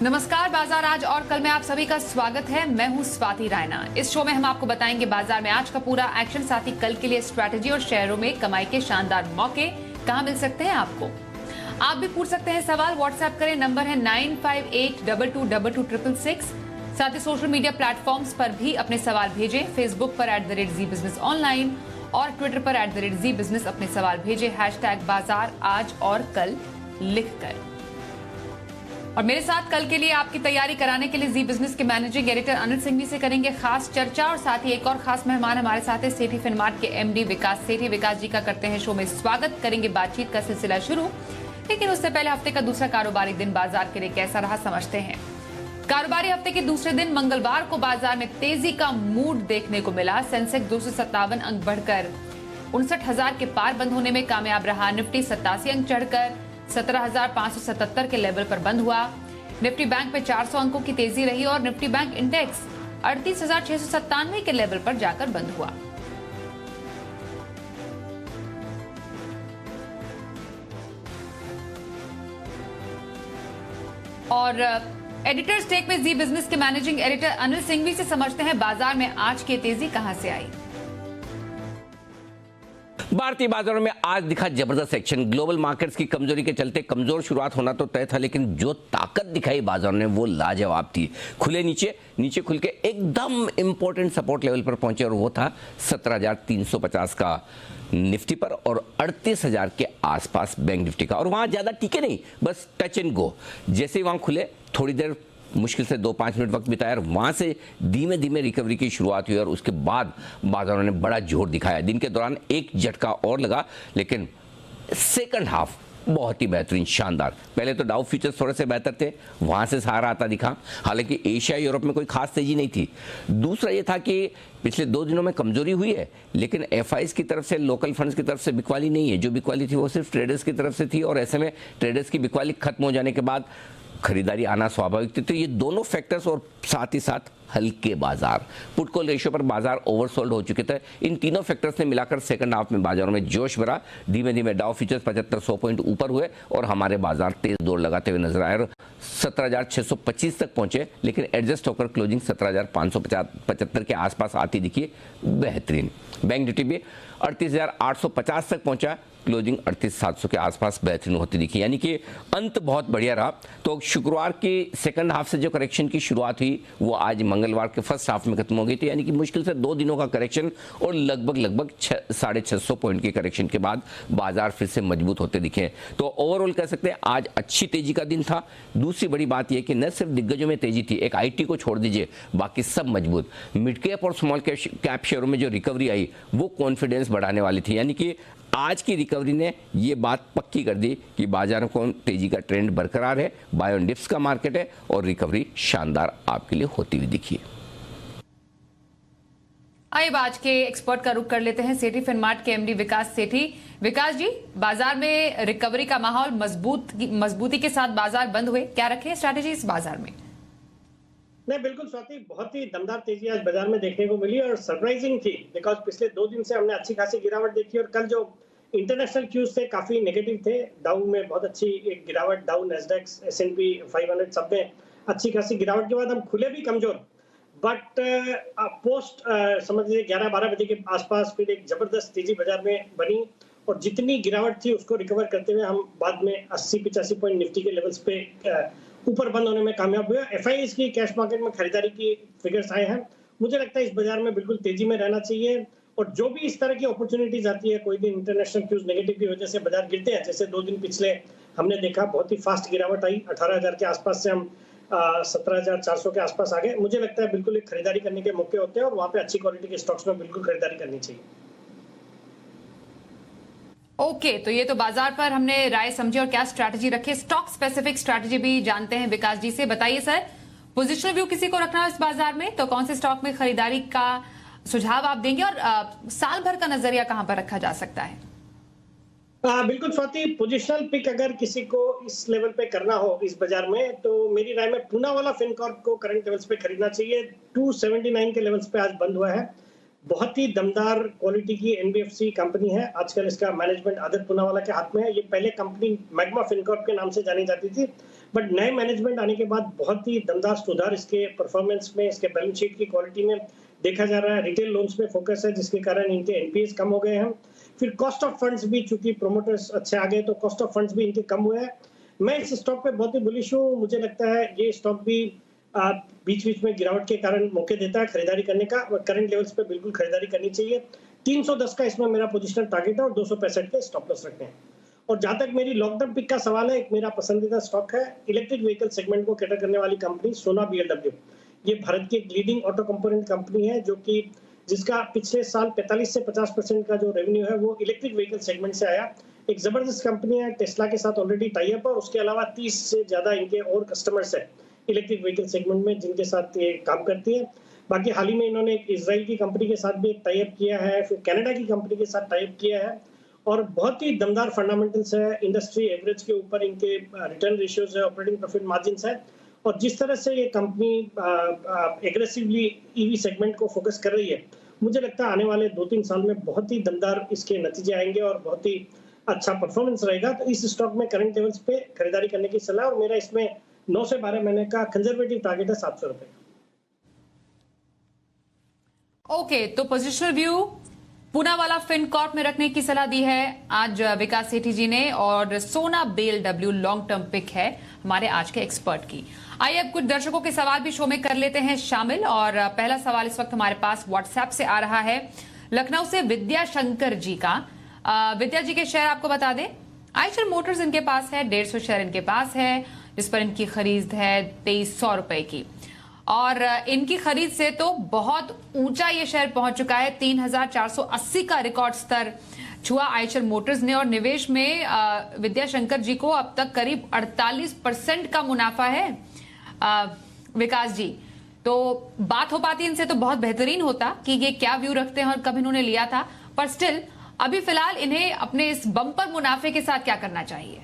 नमस्कार, बाजार आज और कल में आप सभी का स्वागत है। मैं हूं स्वाति रायना। इस शो में हम आपको बताएंगे बाजार में आज का पूरा एक्शन, साथ ही कल के लिए स्ट्रैटेजी और शेयरों में कमाई के शानदार मौके कहां मिल सकते हैं आपको। आप भी पूछ सकते हैं सवाल, व्हाट्सएप करें, नंबर है 9582222266। साथ ही सोशल मीडिया प्लेटफॉर्म्स पर भी अपने सवाल भेजें। फेसबुक पर @ZBusinessOnline और ट्विटर पर @ZBusiness अपने सवाल भेजें #बाजार आज और कल लिखकर। और मेरे साथ कल के लिए आपकी तैयारी कराने के लिए जी बिजनेस के मैनेजिंग एडिटर अनिल सिंघवी से करेंगे खास चर्चा, और साथ ही एक और खास मेहमान हमारे साथ है सेठी फिनमार्ट के एमडी विकास सेठी। विकास जी का करते हैं शो में स्वागत, करेंगे बातचीत का सिलसिला शुरू। लेकिन उससे पहले हफ्ते का दूसरा कारोबारी दिन बाजार के लिए कैसा रहा समझते हैं। कारोबारी हफ्ते के दूसरे दिन मंगलवार को बाजार में तेजी का मूड देखने को मिला। सेंसेक्स 257 अंक बढ़कर 59,000 के पार बंद होने में कामयाब रहा। निफ्टी 87 अंक चढ़कर 17,577 के लेवल पर बंद हुआ। निफ्टी बैंक पे 400 अंकों की तेजी रही और निफ्टी बैंक इंडेक्स 38,697 के लेवल पर जाकर बंद हुआ। और एडिटर्स टेक में जी बिजनेस के मैनेजिंग एडिटर अनिल सिंघवी से समझते हैं बाजार में आज की तेजी कहां से आई। भारतीय बाजारों में आज दिखा जबरदस्त एक्शन। ग्लोबल मार्केट्स की कमजोरी के चलते कमजोर शुरुआत होना तो तय था, लेकिन जो ताकत दिखाई बाजारों ने वो लाजवाब थी। खुले नीचे खुल के एकदम इंपॉर्टेंट सपोर्ट लेवल पर पहुंचे और वो था 17,350 का निफ्टी पर और 38,000 के आसपास बैंक निफ्टी का। और वहां ज्यादा टिके नहीं, बस टच एंड गो। जैसे ही वहां खुले थोड़ी देर मुश्किल से 2-5 मिनट वक्त बिताया और वहां से धीमे धीमे रिकवरी की शुरुआत हुई और उसके बाद बाजारों ने बड़ा जोर दिखाया। दिन के दौरान एक झटका और लगा, लेकिन सेकंड हाफ बहुत ही बेहतरीन, शानदार। पहले तो डाउ फ्यूचर्स थोड़े से बेहतर थे, वहां से सहारा आता दिखा। हालांकि एशिया यूरोप में कोई खास तेजी नहीं थी। दूसरा ये था कि पिछले 2 दिनों में कमजोरी हुई है, लेकिन एफआईज की तरफ से, लोकल फंड्स की तरफ से बिकवाली नहीं है। जो बिकवाली थी वो सिर्फ ट्रेडर्स की तरफ से थी और ऐसे में ट्रेडर्स की बिकवाली खत्म हो जाने के बाद खरीदारी आना स्वाभाविक थी। तो ये दोनों फैक्टर्स और साथ ही साथ हल्के बाजार, पुट कॉल रेशियो पर बाजार ओवरसोल्ड हो चुके थे। इन तीनों फैक्टर्स ने मिलाकर सेकंड हाफ में बाजारों में जोश भरा। धीमे धीमे डाउ फ्यूचर्स 75-100 पॉइंट ऊपर हुए और हमारे बाजार तेज दौड़ लगाते हुए नजर आए और 17,625 तक पहुंचे, लेकिन एडजस्ट होकर क्लोजिंग 17,575 के आसपास आती दिखी। बेहतरीन। बैंक निफ्टी भी 38,850 तक पहुंचा, क्लोजिंग 38,700 के आसपास बेहतरीन होती दिखी। यानी कि अंत बहुत बढ़िया रहा। तो शुक्रवार के सेकंड हाफ से जो करेक्शन की शुरुआत हुई वो आज मंगलवार के फर्स्ट हाफ में खत्म हो गई थी। यानी कि मुश्किल से 2 दिनों का करेक्शन और लगभग 650 पॉइंट की करेक्शन के बाद बाजार फिर से मजबूत होते दिखे। तो ओवरऑल कह सकते हैं आज अच्छी तेजी का दिन था। दूसरी बड़ी बात यह कि न सिर्फ दिग्गजों में तेजी थी, एक आईटी को छोड़ दीजिए बाकी सब मजबूत। मिड कैप और स्मॉल कैप शेयरों में जो रिकवरी आई वो कॉन्फिडेंस बढ़ाने वाली थी। यानी कि आज की रिकवरी ने ये बात पक्की कर दी कि बाजारों को तेजी का ट्रेंड बरकरार है, बाय ऑन डिप्स का मार्केट है और रिकवरी शानदार आपके लिए होती हुई दिखी। आइए आज के एक्सपर्ट का रुख कर लेते हैं सेठी फिनमार्ट के एमडी विकास सेठी। विकास जी, बाजार में रिकवरी का माहौल, मजबूती के साथ बाजार बंद हुए, क्या रखें स्ट्रैटेजी इस बाजार में? नहीं, बिल्कुल स्वाति, बहुत ही दमदार तेजी आज बाजार में देखने को मिली और सरप्राइजिंग थी, बिकॉज पिछले 2 दिन से हमने अच्छी खासी गिरावट देखी और कल जो इंटरनेशनल क्यूज थे काफी नेगेटिव थे। डाउ में बहुत अच्छी एक गिरावट, डाउ, नैस्डैक, S&P 500 सब में अच्छी खासी गिरावट के बाद हम खुले भी कमजोर, बट पोस्ट समझ लीजिए 11-12 बजे के आसपास फिर एक जबरदस्त तेजी बाजार में बनी और जितनी गिरावट थी उसको रिकवर करते हुए हम बाद में 80-85 पॉइंट निफ्टी के लेवल्स पे ऊपर बंद होने में कामयाब हुआ। एफआईएस की कैश मार्केट में खरीदारी की फिगर्स आए हैं। मुझे लगता है इस बाजार में बिल्कुल तेजी में रहना चाहिए और जो भी इस तरह की अपॉर्चुनिटीज आती है, कोई दिन इंटरनेशनल क्यूज नेगेटिव की वजह से बाजार गिरते हैं, जैसे 2 दिन पिछले हमने देखा बहुत ही फास्ट गिरावट आई, 18,000 के आसपास से हम 17,400 के आसपास आ गए। मुझे लगता है बिल्कुल एक खरीदारी करने के मौके होते हैं और वहां पे अच्छी क्वालिटी के स्टॉक्स में बिल्कुल खरीदारी करनी चाहिए। ओके, तो ये तो बाजार पर हमने राय समझी और क्या स्ट्रैटेजी रखे, स्टॉक स्पेसिफिक स्ट्रैटेजी भी जानते हैं विकास जी से। बताइए सर, पोजिशनल व्यू किसी को रखना है इस बाजार में तो कौन से स्टॉक में खरीदारी का सुझाव आप देंगे और साल भर का नजरिया कहां पर रखा जा सकता है? बिल्कुल स्वाति, पोजिशनल पिक अगर किसी को इस लेवल पे करना हो इस बाजार में तो मेरी राय में पूना वाला फिनकॉर्प को करंट लेवल्स पे खरीदना चाहिए। 279 के लेवल्स पे आज बंद हुआ है। बहुत ही दमदार क्वालिटी की एनबीएफसी कंपनी है। आजकल इसका मैनेजमेंट आदित्य पूनावाला के हाथ में है। ये पहले कंपनी मैग्मा फिनकॉर्प के नाम से जानी जाती थी, बट नए मैनेजमेंट आने के बाद बहुत ही दमदार सुधार इसके परफॉर्मेंस में, इसके बैलेंस शीट की क्वालिटी में देखा जा रहा है। रिटेल लोन्स में फोकस है जिसके कारण इनके एनपीएस कम हो गए हैं। फिर कॉस्ट ऑफ फंड्स भी, चूंकि प्रोमोटर्स अच्छे आ गए तो कॉस्ट ऑफ फंड्स भी इनके कम हुए हैं। मैं इस स्टॉक पे बहुत ही बुलिश हूँ। मुझे लगता है ये स्टॉक भी बीच बीच में गिरावट के कारण मौके देता है खरीदारी करने का, और करंट लेवल्स पे बिल्कुल खरीदारी करनी चाहिए। 310 का इसमें मेरा पोजिशनल टारगेट है और 265 के स्टॉप लॉस रखने हैं। और जहां तक मेरी लॉन्ग टर्म पिक का सवाल है, एक मेरा पसंदीदा स्टॉक है इलेक्ट्रिक व्हीकल सेगमेंट को कैटर करने वाली कंपनी सोना बीएलडब्ल्यू। ये भारत की एक लीडिंग ऑटो कंपोनेंट कंपनी है जिसका पिछले साल 45 से 50% का जो रेवेन्यू है वो इलेक्ट्रिक व्हीकल सेगमेंट से आया। एक जबरदस्त कंपनी है, टेस्ला के साथ ऑलरेडी टाई अप है, और उसके अलावा 30 से ज्यादा इनके और कस्टमर्स है इलेक्ट्रिक व्हीकल सेगमेंट में जिनके साथ ये काम करती है। बाकी हाल ही में इन्होंने एक इजराइल की कंपनी के साथ भी एक टाई अप किया है, फिर कनाडा की कंपनी के साथ टाई अप किया है, और बहुत ही दमदार फंडामेंटल्स है। इंडस्ट्री एवरेज के ऊपर इनके रिटर्न रेशियोज है, ऑपरेटिंग प्रॉफिट मार्जिन्स है, और जिस तरह से ये कंपनी एग्रेसिवली ईवी सेगमेंट को फोकस कर रही है, मुझे लगता है आने वाले 2-3 साल में बहुत ही दमदार इसके नतीजे आएंगे और बहुत ही अच्छा परफॉर्मेंस रहेगा। तो इस स्टॉक में करंट लेवल्स पे खरीदारी करने की सलाह, और मेरा इसमें 9 से 12 महीने का कंजर्वेटिव टारगेट है 700 रुपए। ओके, तो पोजिशनल व्यू पूनावाला फिनकॉर्प में रखने की सलाह दी है आज विकास सेठी जी ने, और सोना बीएलडब्ल्यू लॉन्ग टर्म पिक है हमारे आज के एक्सपर्ट की। आइए अब कुछ दर्शकों के सवाल भी शो में कर लेते हैं शामिल, और पहला सवाल इस वक्त हमारे पास व्हाट्सएप से आ रहा है लखनऊ से विद्या शंकर जी का। विद्या जी के शेयर आपको बता दें, आइशर मोटर्स इनके पास है, 150 शेयर इनके पास है, जिस पर इनकी खरीद है 2300 रुपए की, और इनकी खरीद से तो बहुत ऊंचा ये शेयर पहुंच चुका है। 3480 का रिकॉर्ड स्तर छुआ आइशर मोटर्स ने, और निवेश में विद्या शंकर जी को अब तक करीब 48% का मुनाफा है। विकास जी, तो बात हो पाती इनसे तो बहुत बेहतरीन होता कि ये क्या व्यू रखते हैं और कब इन्होंने लिया था, पर स्टिल अभी फिलहाल इन्हें अपने इस बम्पर मुनाफे के साथ क्या करना चाहिए?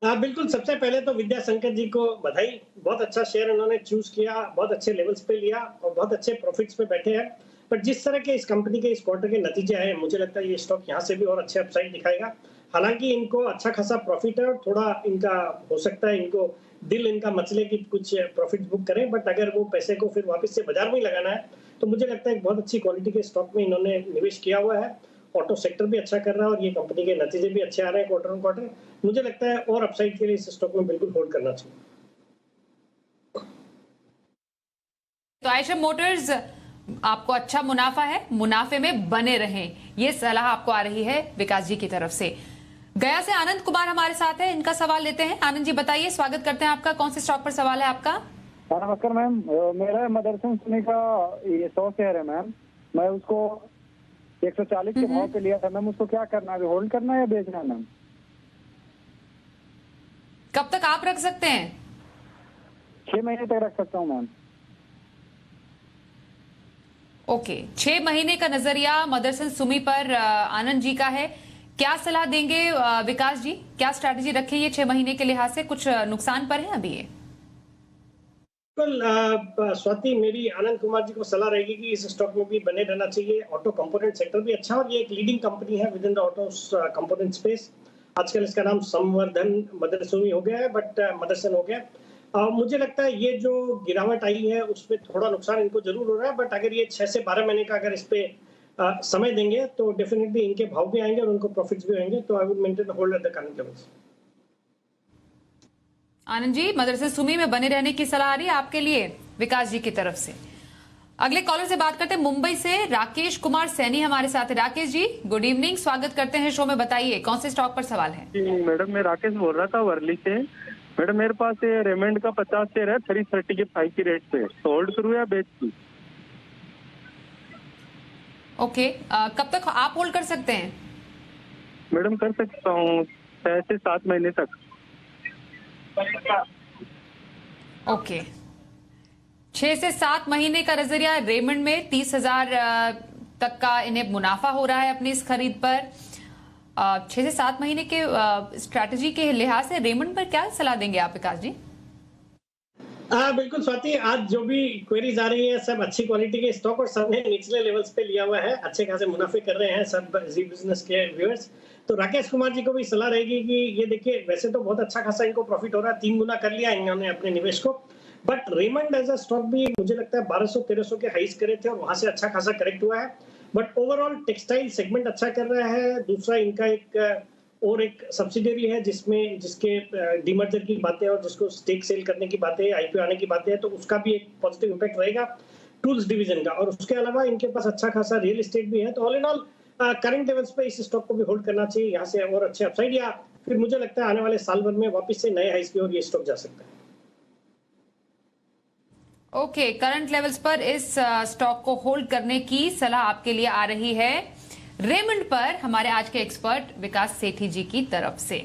बिल्कुल, सबसे पहले तो विद्या शंकर जी को बधाई। बहुत अच्छा शेयर उन्होंने चूज किया, बहुत अच्छे लेवल्स पे लिया और बहुत अच्छे प्रॉफिट्स पे बैठे हैं। पर जिस तरह के इस कंपनी के इस क्वार्टर के नतीजे आए, मुझे लगता है ये स्टॉक यहाँ से भी और अच्छे अपसाइड दिखाएगा। हालांकि इनको अच्छा खासा प्रॉफिट है और थोड़ा इनका हो सकता है इनको दिल इनका मचले की कुछ प्रॉफिट बुक करें, बट अगर वो पैसे को फिर वापस से बाजार में लगाना है तो मुझे लगता है एक बहुत अच्छी क्वालिटी के स्टॉक में इन्होंने निवेश किया हुआ है। ऑटो सेक्टर भी अच्छा कर रहा है और ये कंपनी के नतीजे भी अच्छे आ रहे हैं क्वार्टर ऑन क्वार्टर। मुझे लगता है और अपसाइड के लिए इस स्टॉक में बिल्कुल होल्ड करना चाहिए। तो आइशर मोटर्स आपको अच्छा मुनाफा है, मुनाफे में बने रहें, ये सलाह आपको आ रही है विकास जी की तरफ से। गया से आनंद कुमार हमारे साथ है, इनका सवाल लेते हैं। आनंद जी बताइए, स्वागत करते हैं आपका। कौन से स्टॉक पर सवाल है आपका? नमस्कार मैम, मेरा मदरसन सुनी का ये 100 शेयर है मैम। मैं उसको 140 के भाव पे लिया था मैम, उसको क्या करना है, होल्ड करना है या बेचना है मैम? कब तक आप रख सकते हैं? 6 महीने तक रख सकता हूँ मैम। ओके, 6 महीने का नजरिया मदरसन सुमी पर आनंद जी का है। क्या सलाह देंगे विकास जी, क्या स्ट्रैटेजी रखें ये 6 महीने के लिहाज से? कुछ नुकसान पर है अभी ये? स्वाति, मेरी आनंद कुमार जी को सलाह रहेगी कि इस स्टॉक में भी बने रहना चाहिए। ऑटो कंपोनेंट सेक्टर भी अच्छा और ये एक लीडिंग कंपनी है with in the auto component space. आजकल इसका नाम संवर्धन मदरसुमी हो गया है, बट मदरसन हो गया। मुझे लगता है ये जो गिरावट आई है उसमें थोड़ा नुकसान इनको जरूर हो रहा है, बट अगर ये 6 से 12 महीने का अगर इस पे समय देंगे तो डेफिनेटली इनके भाव भी आएंगे और उनको प्रॉफिट्स भी आएंगे। तो I would maintain hold at the current levels. Anand ji, मदरसा सुमी में बने रहने की सलाह आ रही है आपके लिए विकास जी की तरफ से। अगले कॉलर से बात करते हैं, मुंबई से राकेश कुमार सैनी हमारे साथ है। राकेश जी, गुड इवनिंग, स्वागत करते हैं शो में। बताइए कौन से स्टॉक पर सवाल है? मैडम, मैं राकेश बोल रहा था वर्ली से। मैडम, मेरे पास ये रेमंड का 50 शेयर है 330 के 5 की रेट पे, तो होल्ड करूँ या बेच दूँ? ओके, कब तक आप होल्ड कर सकते हैं? मैडम, कर सकता हूँ 6 से 7 महीने तक। ओके, 6 से 7 महीने का नजरिया। रेमंड में 30,000 तक का इन्हें मुनाफा हो रहा है अपनी इस खरीद पर। 6 से 7 महीने के स्ट्रैटेजी के लिहाज से रेमंड पर क्या सलाह देंगे आप विकास जी? बिल्कुल स्वाति, आज जो भी क्वेरीज आ रही है सब अच्छी क्वालिटी के स्टॉक और सबने निचले लेवल्स पे लिया हुआ है, अच्छे खासे मुनाफे कर रहे हैं सब जी बिजनेस के व्यूअर्स। तो राकेश कुमार जी को भी सलाह रहेगी कि ये देखिए वैसे तो बहुत अच्छा खासा इनको प्रॉफिट हो रहा है, 3 गुना कर लिया इन्होंने अपने निवेश को, but Raymond as a stock भी मुझे लगता है 1200-1300 के हाइस करे थे और वहां से अच्छा खासा करेक्ट हुआ है। बट ओवरऑल टेक्सटाइल सेगमेंट अच्छा कर रहा है। दूसरा इनका एक सब्सिडियरी है जिसके डीमर्जर की बातें और जिसको स्टेक सेल करने की बातें, आईपीओ आने की बातें हैं, तो उसका भी एक पॉजिटिव इम्पैक्ट रहेगा टूल्स डिवीजन का। और उसके अलावा इनके पास अच्छा खासा रियल एस्टेट भी है। तो all in all current levels पे इस स्टॉक को भी होल्ड करना चाहिए, यहाँ से और अच्छे अपसाइड या फिर मुझे लगता है आने वाले साल भर में वापस से नए हाइस की ओर ये स्टॉक जा सकता है। ओके, करंट लेवल्स पर इस स्टॉक को होल्ड करने की सलाह आपके लिए आ रही है रेमंड पर हमारे आज के एक्सपर्ट विकास सेठी जी की तरफ से।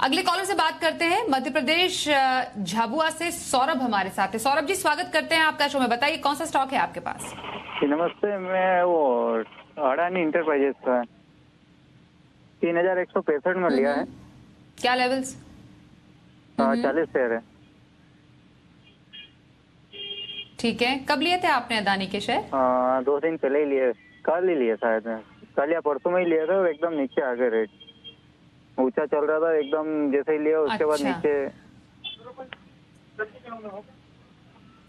अगले कॉलर से बात करते हैं। मध्य प्रदेश झाबुआ से सौरभ हमारे साथ है। सौरभ जी, स्वागत करते हैं आपका शो में। बताइए कौन सा स्टॉक है आपके पास? नमस्ते, मैं वो अडानी इंटरप्राइजेस का 3165 में लिया है। क्या लेवल्स? 40 शेयर है। ठीक है, कब लिए थे आपने अदानी के शेयर? 2 दिन पहले ही लिए, कल ही लिए शायद, कल या परसों में ही लिया था और एकदम नीचे आ गए रेट। ऊंचा चल रहा था एकदम, जैसे ही लिया उसके बाद नीचे।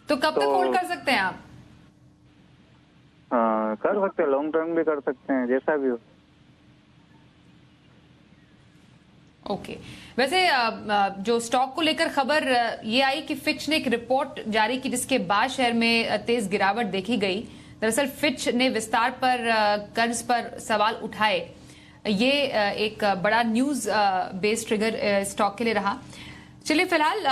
तो कब तक होल्ड कर सकते हैं आप? कर सकते हैं, लॉन्ग टर्म भी कर सकते हैं, जैसा भी हो। ओके, वैसे जो स्टॉक को लेकर खबर ये आई कि फिच ने एक रिपोर्ट जारी की जिसके बाद शेयर में तेज गिरावट देखी गई। दरअसल फिच ने विस्तार पर कर्ज पर सवाल उठाए। ये एक बड़ा न्यूज बेस्ड ट्रिगर स्टॉक के लिए रहा। चलिए, फिलहाल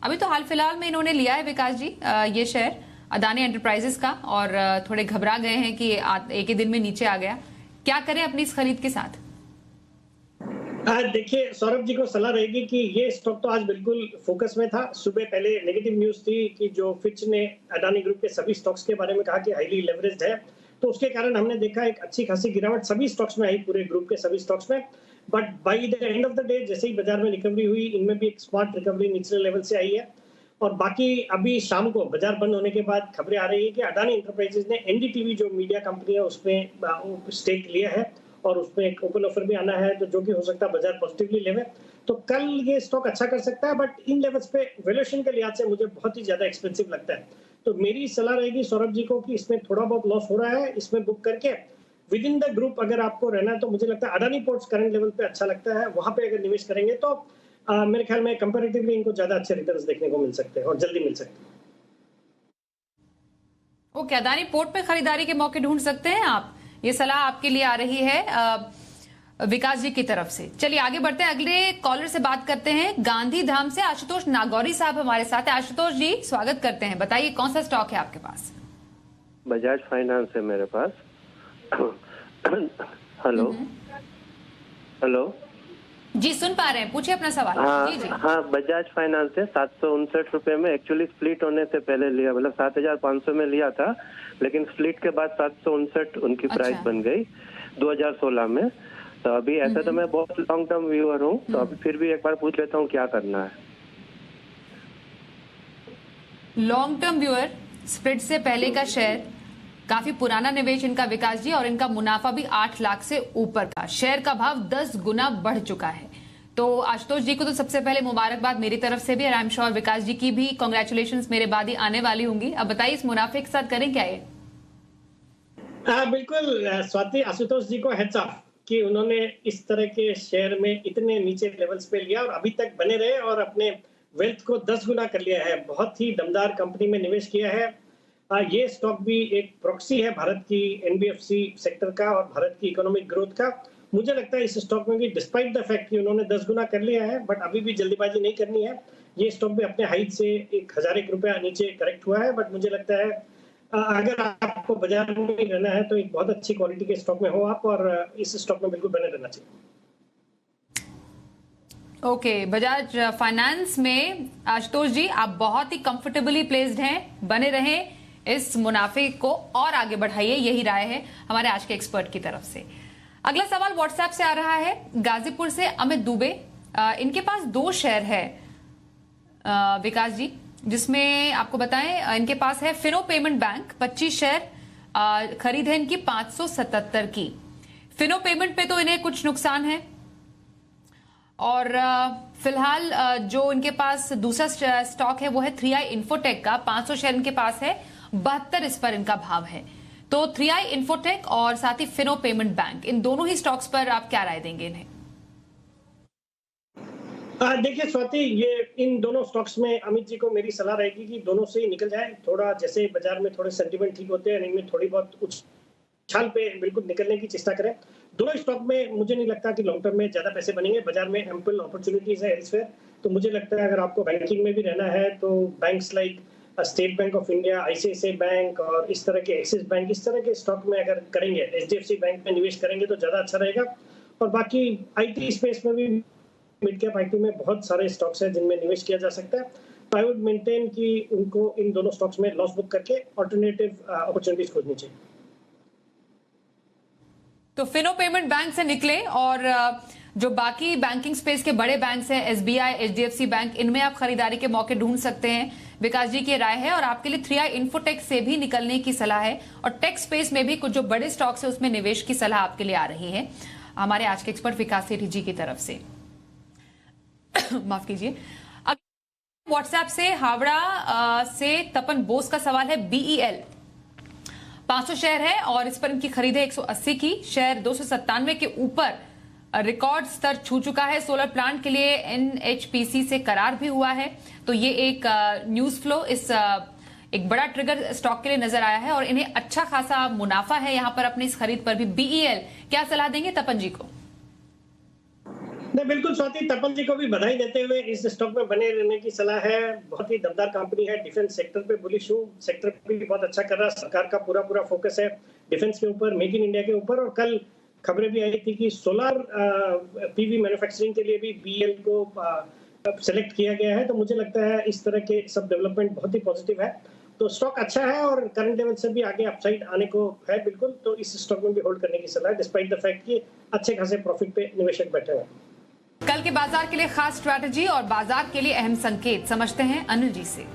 अभी तो हाल फिलहाल में इन्होंने लिया है विकास जी ये शेयर अदानी एंटरप्राइजेस का, और थोड़े घबरा गए हैं कि एक ही दिन में नीचे आ गया। क्या करें अपनी इस खरीद के साथ? देखिए, सौरभ जी को सलाह रहेगी कि ये स्टॉक तो आज बिल्कुल फोकस में था। सुबह पहले नेगेटिव न्यूज थी कि जो फिच ने अडानी ग्रुप के सभी स्टॉक्स के बारे में कहा कि हाईली लेवरेज्ड है, तो उसके कारण हमने देखा एक अच्छी खासी गिरावट सभी स्टॉक्स में आई, पूरे ग्रुप के सभी स्टॉक्स में। But by the end of the day जैसे ही बाजार में रिकवरी हुई, इनमें भी एक स्मार्ट रिकवरी निचले लेवल से आई है। और बाकी अभी शाम को बाजार बंद होने के बाद खबरें आ रही है कि अडानी एंटरप्राइजेस ने एनडीटीवी जो मीडिया कंपनी है उसमें स्टेक लिया है और उसमें एक ओपन ऑफर भी आना है, तो जो कि हो सकता है बाजार पॉजिटिवली लेवे। तो कल ये स्टॉक अच्छा कर सकता है, बट इन लेवल्स पे वैल्यूएशन के लिहाज से मुझे बहुत ही ज्यादा एक्सपेंसिव लगता है। तो मेरी सलाह रहेगी सौरभ जी को कि इसमें थोड़ा बहुत लॉस हो रहा है, इसमें बुक करके विद इन द ग्रुप अगर आपको रहना है तो मुझे लगता है अडानी पोर्ट्स करंट लेवल पे अच्छा लगता है, वहां पे अगर निवेश करेंगे तो मेरे ख्याल में कंपैरेटिवली इनको ज्यादा अच्छे रिटर्न्स देखने को मिल सकते हैं और जल्दी मिल सकते हैं। ओके, अदानी पोर्ट पे खरीदारी के मौके ढूंढ सकते हैं आप, ये सलाह आपके लिए आ रही है विकास जी की तरफ से। चलिए आगे बढ़ते हैं, अगले कॉलर से बात करते हैं। गांधीधाम से आशुतोष नागौरी साहब हमारे साथ है। आशुतोष जी, स्वागत करते हैं। बताइए कौन सा स्टॉक है आपके पास? बजाज फाइनेंस है मेरे पास। हेलो हेलो जी, सुन पा रहे हैं, पूछिए अपना सवाल। जी जी। हाँ, बजाज फाइनेंस है 759 रुपए में। एक्चुअली स्प्लिट होने से पहले लिया, मतलब 7500 में लिया था, लेकिन स्प्लिट के बाद 759 उनकी प्राइस बन गई 2016 में। तो अभी ऐसा तो मैं बहुत लॉन्ग टर्म व्यूअर हूँ, तो अभी फिर भी एक बार पूछ लेता हूँ क्या करना है। लॉन्ग टर्म व्यूअर, स्प्लिट से पहले का शेयर, काफी पुराना निवेश इनका विकास जी, और इनका मुनाफा भी 8 लाख से ऊपर का। शेयर का भाव 10 गुना बढ़ चुका है। तो आशुतोष जी को तो सबसे पहले मुबारकबाद मेरी तरफ से भी, और आई एम श्योर विकास जी की भी कांग्रेचुलेशंस मेरे बाद ही आने वाली होंगी। अब बताइए इस मुनाफे के साथ करें क्या ये? बिल्कुल स्वाति, आशुतोष जी को हेड्स ऑफ कि उन्होंने इस तरह के शेयर में इतने नीचे लेवल्स पे लिया और अभी तक बने रहे और अपने वेल्थ को 10 गुना कर लिया है। बहुत ही दमदार कंपनी में निवेश किया है। ये स्टॉक भी एक प्रॉक्सी है भारत की एनबीएफसी सेक्टर का और भारत की इकोनॉमिक ग्रोथ का। मुझे लगता है इस स्टॉक में भी डिस्पाइट द फैक्ट कि उन्होंने 10 गुना कर लिया है, बट अभी भी जल्दीबाजी नहीं करनी है। ये स्टॉक भी अपने हाइट से 1001 रुपया नीचे करेक्ट हुआ है, बट मुझे लगता है अगर आपको बाजार में रहना है तो एक बहुत अच्छी क्वालिटी के स्टॉक में हो आप, और इस स्टॉक में बिल्कुल बने रहना चाहिए। ओके, बजाज फाइनेंस में आशुतोष जी आप बहुत ही कंफर्टेबली प्लेस्ड हैं, बने रहें, इस मुनाफे को और आगे बढ़ाइए, यही राय है हमारे आज के एक्सपर्ट की तरफ से। अगला सवाल व्हाट्सएप से आ रहा है गाजीपुर से अमित दुबे। इनके पास 2 शेयर है, विकास जी, जिसमें आपको बताएं इनके पास है फिनो पेमेंट बैंक 25 शेयर खरीद है इनकी 577 की। फिनो पेमेंट पे तो इन्हें कुछ नुकसान है और फिलहाल जो इनके पास दूसरा स्टॉक है वो है 3i इन्फोटेक का 500 शेयर इनके पास है 72 इस पर इनका भाव है। तो 3i इन्फोटेक और साथ ही फिनो पेमेंट बैंक, इन दोनों ही स्टॉक्स पर आप क्या राय देंगे इन्हें? देखिए स्वाति, ये इन दोनों स्टॉक्स में अमित जी को मेरी सलाह रहेगी कि दोनों से ही निकल जाए। थोड़ा जैसे बाजार में थोड़े सेंटीमेंट ठीक होते हैं, इनमें थोड़ी बहुत उछाल पे बिल्कुल निकलने की चेष्टा करें। दोनों स्टॉक में मुझे नहीं लगता कि लॉन्ग टर्म में ज्यादा पैसे बनेंगे। बाजार में एम्पल अपॉर्चुनिटीज है एल्सवेयर। तो मुझे लगता है अगर आपको बैंकिंग में भी रहना है तो banks like state bank of India, ICICI bank और इस तरह के एक्सिस बैंक, इस तरह के स्टॉक में अगर करेंगे, एचडीएफसी बैंक में निवेश करेंगे तो ज्यादा अच्छा रहेगा। और बाकी आईटी स्पेस में भी मिड कैप आईटी में बहुत सारे स्टॉक्स हैं जिनमें निवेश किया जा सकता है। आई वुड मेंटेन कि उनको इन दोनों स्टॉक्स में लॉस बुक करके ऑल्टरनेटिव अपॉर्चुनिटीज खोजनी चाहिए। तो फिनो पेमेंट बैंक से निकले और जो बाकी बैंकिंग स्पेस के बड़े बैंक्स हैं, एसबीआई, एचडीएफसी बैंक, इनमें आप खरीदारी के मौके ढूंढ सकते हैं। विकास जी की राय है और आपके लिए 3i इन्फोटेक से भी निकलने की सलाह है और टेक स्पेस में भी कुछ जो बड़े स्टॉक्स है उसमें निवेश की सलाह आपके लिए आ रही है हमारे आज के एक्सपर्ट विकास सेठी जी की तरफ से। माफ कीजिए। व्हाट्सएप से हावड़ा से तपन बोस का सवाल है, बीईएल 500 शेयर है और इस पर इनकी खरीद है 180 की। शेयर 297 के ऊपर रिकॉर्ड स्तर छू चुका है। सोलर प्लांट के लिए एनएचपीसी से करार भी हुआ है। तो ये एक न्यूज फ्लो इस एक बड़ा ट्रिगर स्टॉक के लिए नजर आया है और इन्हें अच्छा खासा मुनाफा है यहां पर अपनी इस खरीद पर भी। बीईएल, क्या सलाह देंगे तपन जी को? नहीं, बिल्कुल स्वाति, तपन जी को भी बधाई देते हुए इस स्टॉक में बने रहने की सलाह है। बहुत ही दमदार कंपनी है। डिफेंस सेक्टर पे बुलिश हूँ। सेक्टर भी बहुत अच्छा कर रहा है। सरकार का पूरा फोकस है डिफेंस के ऊपर, मेक इन इंडिया के ऊपर। और कल खबरें भी आई थी कि सोलर पीवी मैन्युफैक्चरिंग के लिए भी बीएल को सेलेक्ट किया गया है। तो मुझे लगता है इस तरह के सब डेवलपमेंट बहुत ही पॉजिटिव है। तो स्टॉक अच्छा है और करंट लेवल से भी आगे अपसाइड आने को है बिल्कुल। तो इस स्टॉक में भी होल्ड करने की सलाह है डिस्पाइट द फैक्ट कि अच्छे खासे प्रॉफिट पे निवेशक बैठे हैं। कल के बाजार के लिए खास स्ट्रैटेजी और बाजार के लिए अहम संकेत समझते हैं अनिल जी से।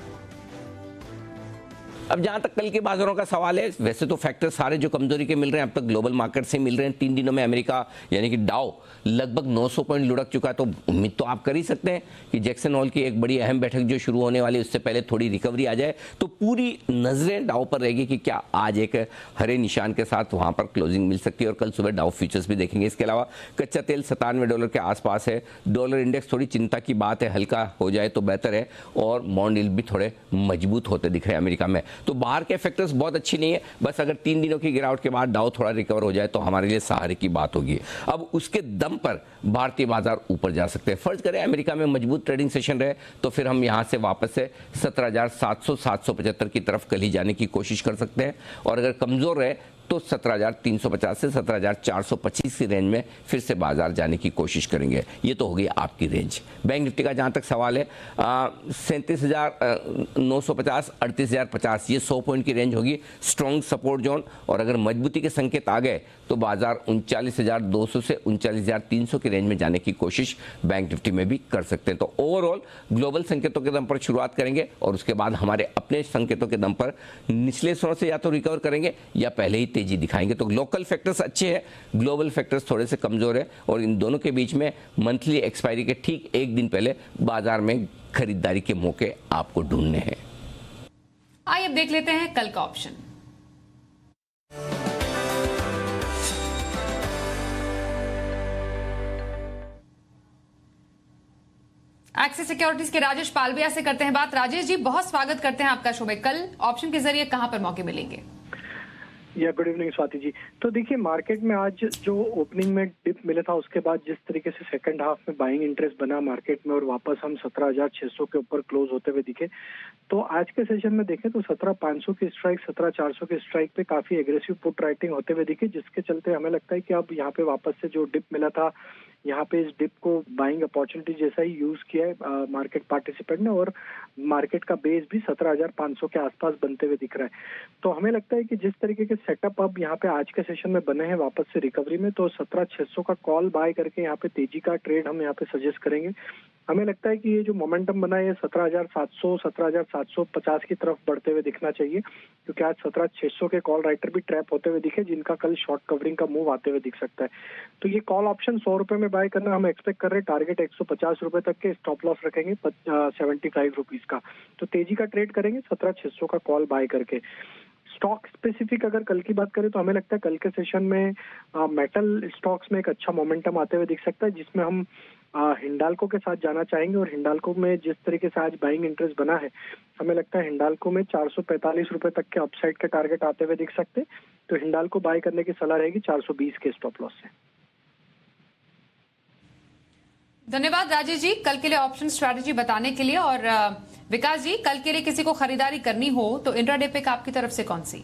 अब जहां तक कल के बाजारों का सवाल है, वैसे तो फैक्टर सारे जो कमजोरी के मिल रहे हैं अब तक ग्लोबल मार्केट से मिल रहे हैं। 3 दिनों में अमेरिका यानी कि डाउ लगभग 900 पॉइंट लुढ़क चुका है। तो उम्मीद तो आप कर ही सकते हैं कि जैक्सन हॉल की एक बड़ी अहम बैठक जो शुरू होने वाली है उससे पहले थोड़ी रिकवरी आ जाए। तो पूरी नजरें डाउ पर रहेगी कि क्या आज एक हरे निशान के साथ वहां पर क्लोजिंग मिल सकती है। और कल सुबह डाउ फ्यूचर्स भी देखेंगे। इसके अलावा कच्चा तेल $97 के आसपास है। डॉलर इंडेक्स थोड़ी चिंता की बात है, हल्का हो जाए तो बेहतर है। और बॉन्ड यील्ड भी थोड़े मजबूत होते दिख रहे हैं अमेरिका में। तो बाहर के फैक्टर्स बहुत अच्छी नहीं है। बस अगर 3 दिनों की गिरावट के बाद डाउ थोड़ा रिकवर हो जाए तो हमारे लिए सहारे की बात होगी। अब उसके दम पर भारतीय बाजार ऊपर जा सकते हैं। फर्ज करें अमेरिका में मजबूत ट्रेडिंग सेशन रहे तो फिर हम यहां से वापस से 17,700-775 की तरफ कल ही जाने की कोशिश कर सकते हैं। और अगर कमजोर रहे तो 17,350 से 17,425 की रेंज में फिर से बाजार जाने की कोशिश करेंगे। ये तो होगी आपकी रेंज। बैंक निफ्टी का जहां तक सवाल है 37,950 38,050 ये 100 पॉइंट की रेंज होगी स्ट्रॉन्ग सपोर्ट जोन। और अगर मजबूती के संकेत आ गए तो बाजार 39,200 से 39,300 की रेंज में जाने की कोशिश बैंक निफ्टी में भी कर सकते हैं। तो ओवरऑल ग्लोबल संकेतों के दम पर शुरुआत करेंगे और उसके बाद हमारे अपने संकेतों के दम पर निचले स्तरों से या तो रिकवर करेंगे या पहले ही तेजी दिखाएंगे। तो लोकल फैक्टर्स अच्छे हैं, ग्लोबल फैक्टर्स थोड़े से कमजोर है और इन दोनों के बीच में मंथली एक्सपायरी के ठीक एक दिन पहले बाजार में खरीदारी के मौके आपको ढूंढने हैं। आइए अब देख लेते हैं कल का ऑप्शन। एक्सिस सिक्योरिटीज के राजेश पालविया से करते हैं बात। राजेश जी, बहुत स्वागत करते हैं आपका शो में। कल ऑप्शन के जरिए कहां पर मौके मिलेंगे? या गुड इवनिंग स्वाति जी। तो देखिए मार्केट में आज जो ओपनिंग में डिप मिला था उसके बाद जिस तरीके से सेकंड हाफ में बाइंग इंटरेस्ट बना मार्केट में और वापस हम 17,600 के ऊपर क्लोज होते हुए दिखे। तो आज के सेशन में देखें तो 17,500 की स्ट्राइक 17,400 की स्ट्राइक पे काफी एग्रेसिव पुट राइटिंग होते हुए दिखे, जिसके चलते हमें लगता है कि अब यहाँ पे वापस से जो डिप मिला था यहाँ पे इस डिप को बाइंग अपॉर्चुनिटी जैसा ही यूज किया है मार्केट पार्टिसिपेंट ने और मार्केट का बेस भी 17,500 के आसपास बनते हुए दिख रहा है। तो हमें लगता है कि जिस तरीके के सेटअप अब यहाँ पे आज के सेशन में बने हैं वापस से रिकवरी में, तो 17,600 का कॉल बाय करके यहाँ पे तेजी का ट्रेड हम यहाँ पे सजेस्ट करेंगे। हमें लगता है कि ये जो मोमेंटम बना है ये 17,700 17,750 की तरफ बढ़ते हुए दिखना चाहिए, क्योंकि आज 17,600 के कॉल राइटर भी ट्रैप होते हुए दिखे, जिनका कल शॉर्ट कवरिंग का मूव आते हुए दिख सकता है। तो ये कॉल ऑप्शन 100 रुपए में बाय करना हम एक्सपेक्ट कर रहे हैं। टारगेट 150 रुपए तक के, स्टॉप लॉस रखेंगे 75 रुपीज का। तो तेजी का ट्रेड करेंगे 17,600 का कॉल बाय करके। स्टॉक स्पेसिफिक अगर कल की बात करें तो हमें लगता है कल के सेशन में मेटल स्टॉक्स में एक अच्छा मोमेंटम आते हुए दिख सकता है, जिसमें हम हिंडाल्को के साथ जाना चाहेंगे। और हिंडाल्को में जिस तरीके से आज बाइंग इंटरेस्ट बना है, हमें लगता है हिंडाल्को में 445 रुपए तक के अपसाइड के टारगेट आते हुए दिख सकते हैं। तो हिंडाल्को बाय करने की सलाह रहेगी 420 के स्टॉप लॉस से। धन्यवाद राजेश जी, कल के लिए ऑप्शन स्ट्रैटेजी बताने के लिए। और विकास जी, कल के लिए किसी को खरीदारी करनी हो तो इंट्राडे पिक आपकी तरफ से कौन सी?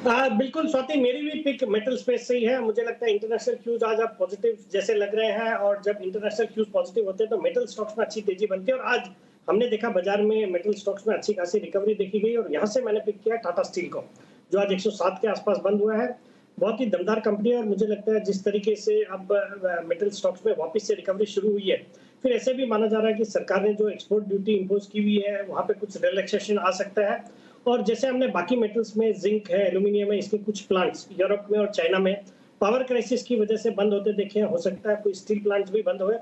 बिल्कुल स्वाति, मेरी भी पिक मेटल स्पेस से ही है। मुझे लगता है इंटरनेशनल क्यूज आज आप पॉजिटिव जैसे लग रहे हैं, और जब इंटरनेशनल क्यूज पॉजिटिव होते हैं तो मेटल स्टॉक्स में अच्छी तेजी बनती है। और आज हमने देखा बाजार में मेटल स्टॉक्स में अच्छी खासी रिकवरी देखी गई, और यहाँ से मैंने पिक किया टाटा स्टील को, जो आज 107 के आसपास बंद हुआ है। बहुत ही दमदार कंपनी है, और मुझे लगता है जिस तरीके से अब मेटल स्टॉक्स में वापस से रिकवरी शुरू हुई है, फिर ऐसे भी माना जा रहा है कि सरकार ने जो एक्सपोर्ट ड्यूटी इंपोज की हुई है वहाँ पे कुछ रिलैक्सेशन आ सकता है। और जैसे हमने बाकी मेटल्स में जिंक है, एल्यूमिनियम है, इसके कुछ प्लांट्स यूरोप में और चाइना में पावर क्राइसिस की वजह से बंद होते देखे हैं, हो सकता है कोई स्टील प्लांट्स भी बंद हुए।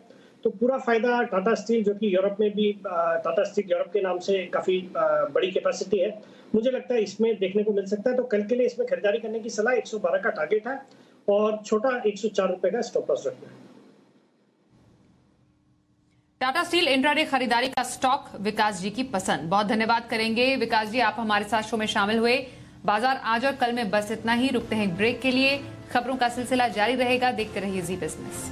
तो पूरा फायदा टाटा स्टील, जो कि यूरोप में भी टाटा स्टील यूरोप के नाम से काफी बड़ी कैपेसिटी है, मुझे लगता है इसमें देखने को मिल सकता है। तो कल के लिए इसमें खरीदारी करने की सलाह, 112 का टारगेट है और छोटा 104 रुपए का स्टॉप लॉस रखना है। टाटा स्टील इंट्राडे खरीदारी का स्टॉक विकास जी की पसंद। बहुत धन्यवाद करेंगे विकास जी, आप हमारे साथ शो में शामिल हुए। बाजार आज और कल में बस इतना ही, रुकते हैं ब्रेक के लिए। खबरों का सिलसिला जारी रहेगा, देखते रहिए जी बिजनेस।